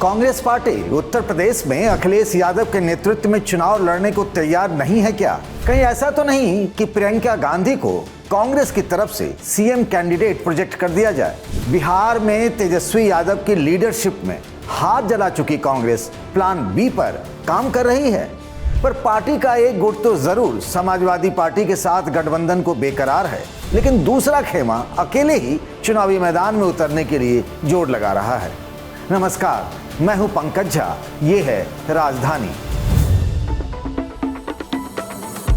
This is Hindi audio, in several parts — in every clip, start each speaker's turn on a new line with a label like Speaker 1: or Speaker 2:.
Speaker 1: कांग्रेस पार्टी उत्तर प्रदेश में अखिलेश यादव के नेतृत्व में चुनाव लड़ने को तैयार नहीं है क्या? कहीं ऐसा तो नहीं कि प्रियंका गांधी को कांग्रेस की तरफ से सीएम कैंडिडेट प्रोजेक्ट कर दिया जाए? बिहार में तेजस्वी यादव की लीडरशिप में हाथ जला चुकी कांग्रेस प्लान बी पर काम कर रही है, पर पार्टी का एक गुट तो जरूर समाजवादी पार्टी के साथ गठबंधन को बेकरार है, लेकिन दूसरा खेमा अकेले ही चुनावी मैदान में उतरने के लिए जोर लगा रहा है। नमस्कार, मैं हूं पंकज झा, ये है राजधानी।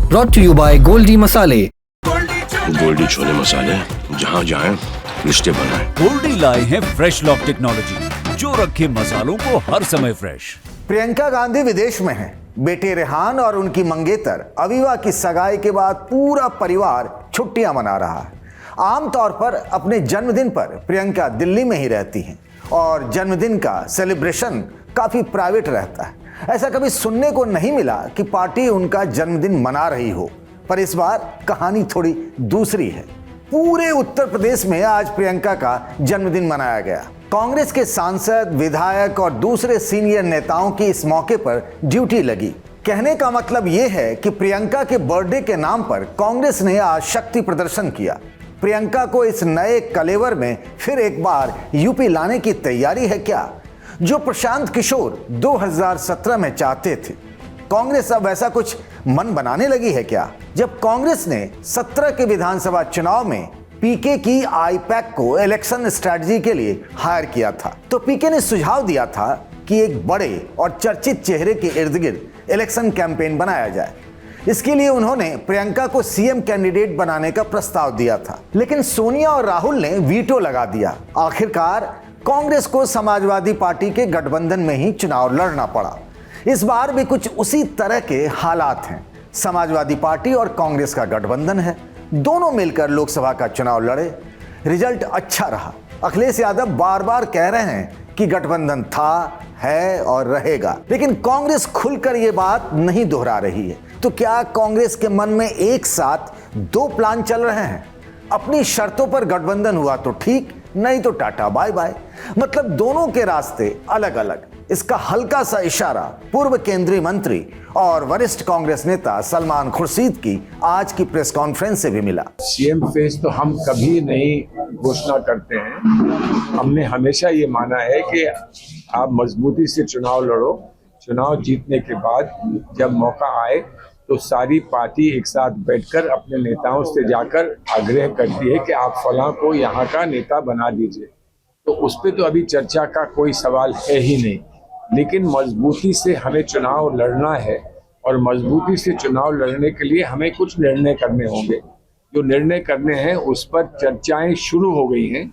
Speaker 2: Brought to you by Goldy मसाले।
Speaker 3: गोल्डी छोले मसाले, जहाँ जाएं रिश्ते बनाएं।
Speaker 4: गोल्डी लाए हैं फ्रेश लॉक टेक्नोलॉजी, जो रखे मसालों को हर समय फ्रेश।
Speaker 1: प्रियंका गांधी विदेश में हैं। बेटे रेहान और उनकी मंगेतर अवीवा की सगाई के बाद पूरा परिवार छुट्टियां मना रहा है। आमतौर पर अपने जन्मदिन पर प्रियंका दिल्ली में ही रहती हैं और जन्मदिन का सेलिब्रेशन काफी प्राइवेट रहता है। ऐसा कभी सुनने को नहीं मिला कि पार्टी उनका जन्मदिन मना रही हो, पर इस बार कहानी थोड़ी दूसरी है। पूरे उत्तर प्रदेश में आज प्रियंका का जन्मदिन मनाया गया। कांग्रेस के सांसद, विधायक और दूसरे सीनियर नेताओं की इस मौके पर ड्यूटी लगी। कहने का मतलब यह है कि प्रियंका के बर्थडे के नाम पर कांग्रेस ने आज शक्ति प्रदर्शन किया। प्रियंका को इस नए कलेवर में फिर एक बार यूपी लाने की तैयारी है क्या, जो प्रशांत किशोर 2017 में चाहते थे? कांग्रेस अब ऐसा कुछ मन बनाने लगी है क्या? जब कांग्रेस ने 17 के विधानसभा चुनाव में पीके की आईपैक को इलेक्शन स्ट्रेटजी के लिए हायर किया था, तो पीके ने सुझाव दिया था कि एक बड़े और चर्चित चेहरे के इर्द गिर्द इलेक्शन कैंपेन बनाया जाए। इसके लिए उन्होंने प्रियंका को सीएम कैंडिडेट बनाने का प्रस्ताव दिया था, लेकिन सोनिया और राहुल ने वीटो लगा दिया। आखिरकार कांग्रेस को समाजवादी पार्टी के गठबंधन में ही चुनाव लड़ना पड़ा। इस बार भी कुछ उसी तरह के हालात हैं। समाजवादी पार्टी और कांग्रेस का गठबंधन है, दोनों मिलकर लोकसभा का चुनाव लड़े। रिजल्ट अच्छा रहा। अखिलेश यादव बार बार कह रहे हैं कि गठबंधन था, है और रहेगा, लेकिन कांग्रेस खुलकर ये बात नहीं दोहरा रही है। तो क्या कांग्रेस के मन में एक साथ दो प्लान चल रहे हैं? अपनी शर्तों पर गठबंधन हुआ तो ठीक, नहीं तो टाटा बाय बाय। मतलब दोनों के रास्ते अलग अलग। इसका हल्का सा इशारा पूर्व केंद्रीय मंत्री और वरिष्ठ कांग्रेस नेता सलमान खुर्शीद की आज की प्रेस कॉन्फ्रेंस से भी मिला।
Speaker 5: सीएम फेस तो हम कभी नहीं घोषणा करते हैं। हमने हमेशा ये माना है कि आप मजबूती से चुनाव लड़ो। चुनाव जीतने के बाद जब मौका आए तो सारी पार्टी एक साथ बैठकर अपने नेताओं से जाकर आग्रह करती है कि आप फलां को यहाँ का नेता बना दीजिए। तो उस पर तो अभी चर्चा का कोई सवाल है ही नहीं, लेकिन मजबूती से हमें चुनाव लड़ना है और मजबूती से चुनाव लड़ने के लिए हमें कुछ निर्णय करने होंगे। जो निर्णय करने हैं उस पर चर्चाएं शुरू हो गई हैं।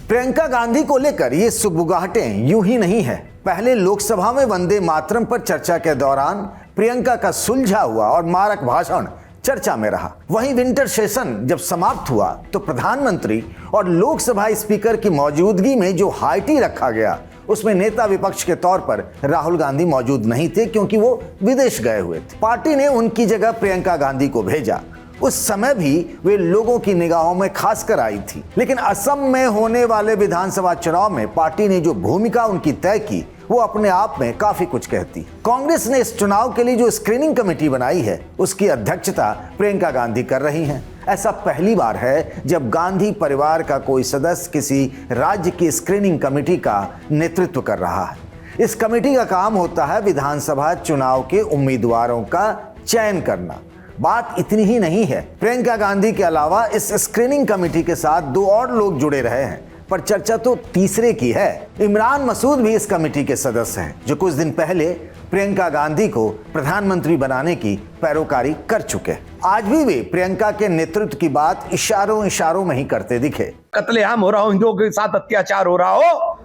Speaker 1: प्रियंका गांधी को लेकर ये सुगबुगाहटें यूं ही नहीं है। पहले लोकसभा में वंदे मातरम पर चर्चा के दौरान प्रियंका का सुलझा हुआ और मारक भाषण चर्चा में रहा। वहीं विंटर सेशन जब समाप्त हुआ तो प्रधानमंत्री और लोकसभा स्पीकर की मौजूदगी में जो हाई टी रखा गया, उसमें नेता विपक्ष के तौर पर राहुल गांधी मौजूद नहीं थे, क्योंकि वो विदेश गए हुए थे। पार्टी ने उनकी जगह प्रियंका गांधी को भेजा। उस समय भी वे लोगों की निगाहों में खासकर आई थी, लेकिन असम में होने वाले विधानसभा चुनाव में पार्टी ने जो भूमिका उनकी तय की, वो अपने आप में काफी कुछ कहती। कांग्रेस ने इस चुनाव के लिए जो स्क्रीनिंग कमेटी बनाई है, उसकी अध्यक्षता प्रियंका गांधी कर रही हैं। ऐसा पहली बार है जब गांधी परिवार का कोई सदस्य किसी राज्य की स्क्रीनिंग कमेटी का नेतृत्व कर रहा है। इस कमेटी का काम होता है विधानसभा चुनाव के उम्मीदवारों का चयन करना। बात इतनी ही नहीं है, प्रियंका गांधी के अलावा इस स्क्रीनिंग कमेटी के साथ दो और लोग जुड़े रहे हैं, पर चर्चा तो तीसरे की है। इमरान मसूद भी इस कमेटी के सदस्य हैं, जो कुछ दिन पहले प्रियंका गांधी को प्रधानमंत्री बनाने की पैरोकारी कर चुके। आज भी वे प्रियंका के नेतृत्व की बात इशारों में ही करते दिखे।
Speaker 6: कत्लेआम हो रहा हो, हिंदुओं के साथ अत्याचार हो रहा हो,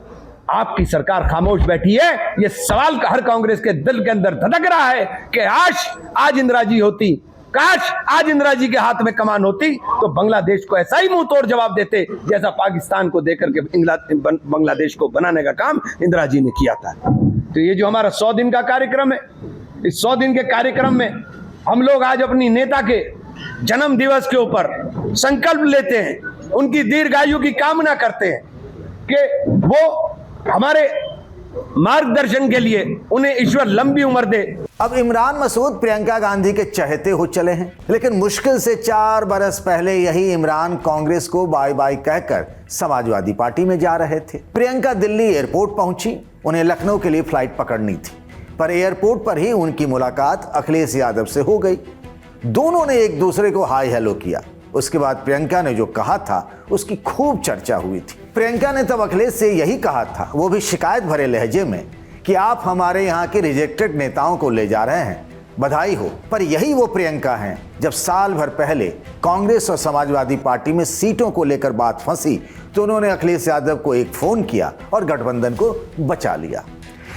Speaker 6: आपकी सरकार खामोश बैठी है। ये सवाल हर कांग्रेस के दिल के अंदर धधक रहा है कि आज इंदिरा जी होती, काश आज इंदिरा जी के हाथ में कमान होती तो बांग्लादेश को ऐसा ही मुंह तोड़ जवाब देते जैसा पाकिस्तान को देकर के बांग्लादेश को बनाने का काम इंदिरा जी ने किया था। तो ये जो हमारा 100 दिन का कार्यक्रम है, इस 100 दिन के कार्यक्रम में हम लोग आज अपनी नेता के जन्म दिवस के ऊपर संकल्प लेते हैं, उनकी दीर्घायु की कामना करते हैं कि वो हमारे मार्गदर्शन के लिए उन्हें ईश्वर लंबी उम्र दे।
Speaker 1: अब इमरान मसूद प्रियंका गांधी के चहेते हो चले हैं, लेकिन मुश्किल से 4 बरस पहले यही इमरान कांग्रेस को बाय बाय कहकर समाजवादी पार्टी में जा रहे थे। प्रियंका दिल्ली एयरपोर्ट पहुंची, उन्हें लखनऊ के लिए फ्लाइट पकड़नी थी, पर एयरपोर्ट पर ही उनकी मुलाकात अखिलेश यादव से हो गई। दोनों ने एक दूसरे को हाय हेलो किया। उसके बाद प्रियंका ने जो कहा था उसकी खूब चर्चा हुई थी। प्रियंका ने तब अखिलेश से यही कहा था, वो भी शिकायत भरे लहजे में, कि आप हमारे यहाँ के रिजेक्टेड नेताओं को ले जा रहे हैं, बधाई हो। पर यही वो प्रियंका हैं जब साल भर पहले कांग्रेस और समाजवादी पार्टी में सीटों को लेकर बात फंसी तो उन्होंने अखिलेश यादव को एक फोन किया और गठबंधन को बचा लिया।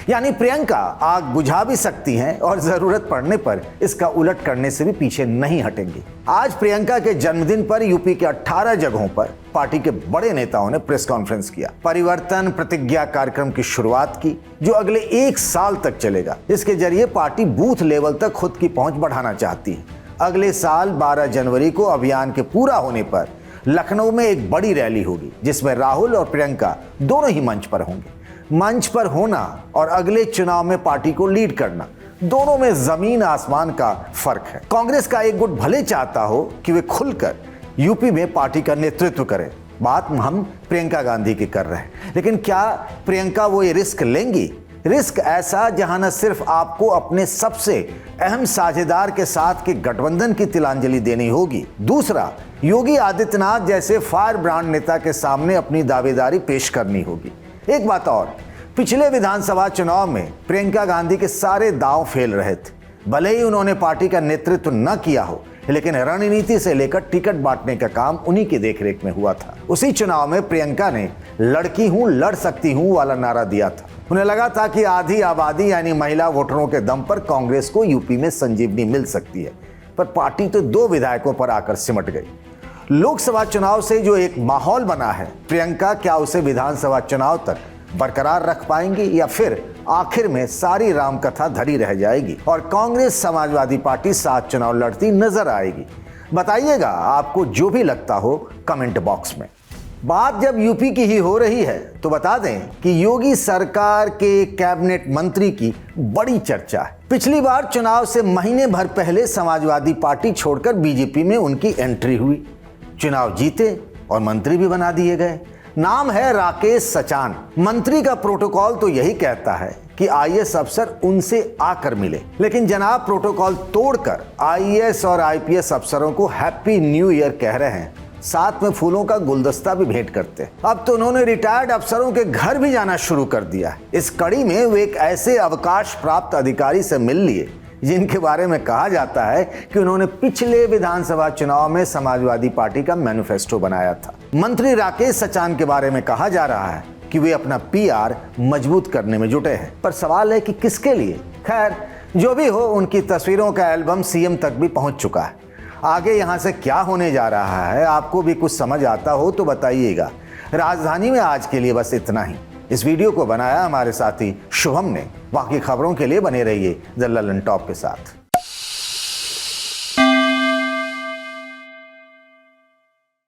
Speaker 1: यानी प्रियंका आग बुझा भी सकती हैं और जरूरत पड़ने पर इसका उलट करने से भी पीछे नहीं हटेंगी। आज प्रियंका के जन्मदिन पर यूपी के 18 जगहों पर पार्टी के बड़े नेताओं ने प्रेस कॉन्फ्रेंस किया। परिवर्तन प्रतिज्ञा कार्यक्रम की शुरुआत की, जो अगले 1 साल तक चलेगा। इसके जरिए पार्टी बूथ लेवल तक खुद की पहुंच बढ़ाना चाहती है। अगले साल 12 जनवरी को अभियान के पूरा होने पर लखनऊ में एक बड़ी रैली होगी, जिसमें राहुल और प्रियंका दोनों ही मंच पर होंगे। मंच पर होना और अगले चुनाव में पार्टी को लीड करना, दोनों में जमीन आसमान का फर्क है। कांग्रेस का एक गुट भले चाहता हो कि वे खुलकर यूपी में पार्टी का नेतृत्व करें, बात हम प्रियंका गांधी की कर रहे हैं, लेकिन क्या प्रियंका वो ये रिस्क लेंगी? रिस्क ऐसा जहां न सिर्फ आपको अपने सबसे अहम साझेदार के साथ के गठबंधन की तिलांजलि देनी होगी, दूसरा योगी आदित्यनाथ जैसे फायर ब्रांड नेता के सामने अपनी दावेदारी पेश करनी होगी। एक बात और, पिछले विधानसभा चुनाव में प्रियंका गांधी के सारे दांव फेल रहे थे। भले ही उन्होंने पार्टी का नेतृत्व न किया हो, लेकिन रणनीति से लेकर टिकट बांटने का काम उन्हीं की देखरेख में हुआ था। उसी चुनाव में प्रियंका ने लड़की हूं, लड़ सकती हूं वाला नारा दिया था। उन्हें लगा था कि आधी आबादी यानी महिला वोटरों के दम पर कांग्रेस को यूपी में संजीवनी मिल सकती है, पर पार्टी तो 2 विधायकों पर आकर सिमट गई। लोकसभा चुनाव से जो एक माहौल बना है, प्रियंका क्या उसे विधानसभा चुनाव तक बरकरार रख पाएंगी या फिर आखिर में सारी रामकथा धरी रह जाएगी और कांग्रेस समाजवादी पार्टी 7 चुनाव लड़ती नजर आएगी? बताइएगा आपको जो भी लगता हो कमेंट बॉक्स में। बात जब यूपी की ही हो रही है तो बता दें कि योगी सरकार के कैबिनेट मंत्री की बड़ी चर्चा है। पिछली बार चुनाव से महीने भर पहले समाजवादी पार्टी छोड़कर बीजेपी में उनकी एंट्री हुई, चुनाव जीते और मंत्री भी बना दिए गए। नाम है राकेश सचान। मंत्री का प्रोटोकॉल तो यही कहता है कि आईएएस अफसर उनसे आकर मिले, लेकिन जनाब प्रोटोकॉल तोड़कर आईएएस और आईपीएस अफसरों को हैप्पी न्यू ईयर कह रहे हैं, साथ में फूलों का गुलदस्ता भी भेंट करते हैं। अब तो उन्होंने रिटायर्ड अफसरों के घर भी जाना शुरू कर दिया है। इस कड़ी में वे एक ऐसे अवकाश प्राप्त अधिकारी से मिल लिए जिनके बारे में कहा जाता है कि उन्होंने पिछले विधानसभा चुनाव में समाजवादी पार्टी का मैनिफेस्टो बनाया था। मंत्री राकेश सचान के बारे में कहा जा रहा है कि वे अपना पीआर मजबूत करने में जुटे हैं, पर सवाल है कि किसके लिए? खैर, जो भी हो, उनकी तस्वीरों का एल्बम सीएम तक भी पहुंच चुका है। आगे यहां से क्या होने जा रहा है, आपको भी कुछ समझ आता हो तो बताइएगा। राजधानी में आज के लिए बस इतना ही। इस वीडियो को बनाया हमारे साथी शुभम ने। बाकी खबरों के लिए बने रहिए द ललन टॉप के साथ।